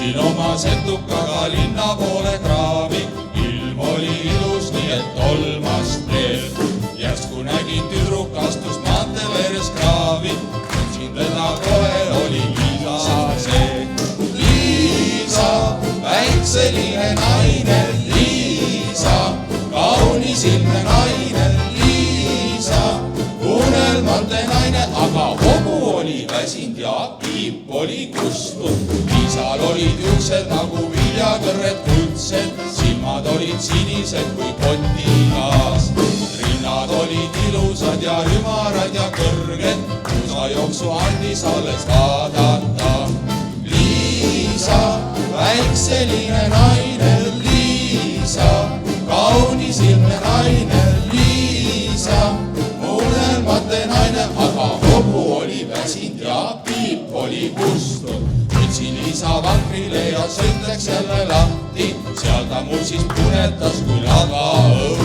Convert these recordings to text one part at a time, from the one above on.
Tulin oma setukaga linna poole kraavi, ilm oli ilus, nii et tolmas teel. Järsku nägin tüdruk astus maante veres kraavi, tundsin teda kohe, oli Liisa see. Liisa, väikseline naine, Liisa, kaunisilme naine, Liisa, unelmate naine, aga hobu oli väsind ja piip oli kustud. Liisal olid juuksed nagu viljakõrred kuldsed, silmad olid sinised kui kotigaas. Rinnad olid ilusad ja ümarad ja kõrged, puusajooksu andis alles vaadata. Liisa, väikseline naine, Liisa, kaunisilme naine, Liisa, unelmate naine, aga hobu oli väsind ja piip oli kustud. Võtsin Liisa vankrile ja sõit läks jälle lahti, seal ta mul siis punetas kui lagaõud.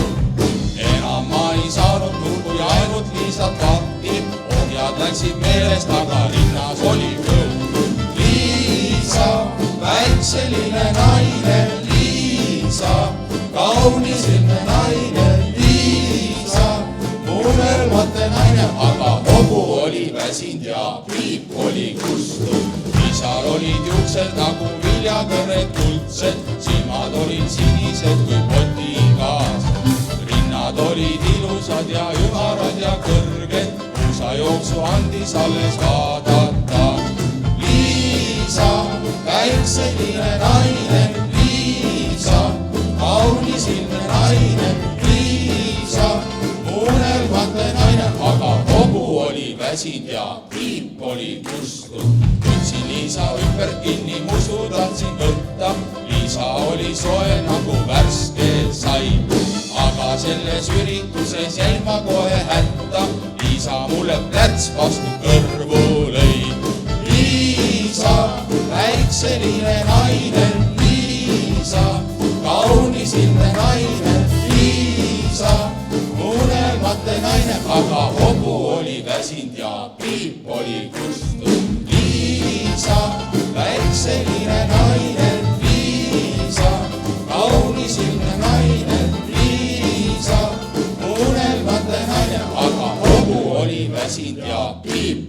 Enam ma ei saanud mul kui ainult Liisat vahti, ohjad läksid meelest, aga linnas oli kõud. Liisa, väikseline naine, Liisa, kaunisilme naine, Liisa, unelmate naine, aga hobu oli väsind ja piip oli kustud. Liisal olid juuksed nagu viljakõrred kuldsed, silmad olid sinised kui potigaas. Rinnad olid ilusad ja ümarad ja kõrged, puusajooksu andis alles vaadata. Liisa, väikseline naine, Liisa, kaunisilme naine, Liisa, unelmate naine, aga hobu oli väsind ja piip oli kustud. Võtsin Liisa ümber kinni, musu tahtsin võtta, Liisa oli soe nagu värske sain. Aga selles ürituses jäin ma kohe hätta, Liisa mulle plärts vastu kõrvu lõi. Liisa, väikseline naine, Liisa, kaunisilme naine, Liisa, unelmate naine, aga hobu oli väsind ja piip oli kustud. Liisa, väikseline naine, Liisa, kaunisilme naine, Liisa, unelmate naine, aga hobu oli väsind ja piip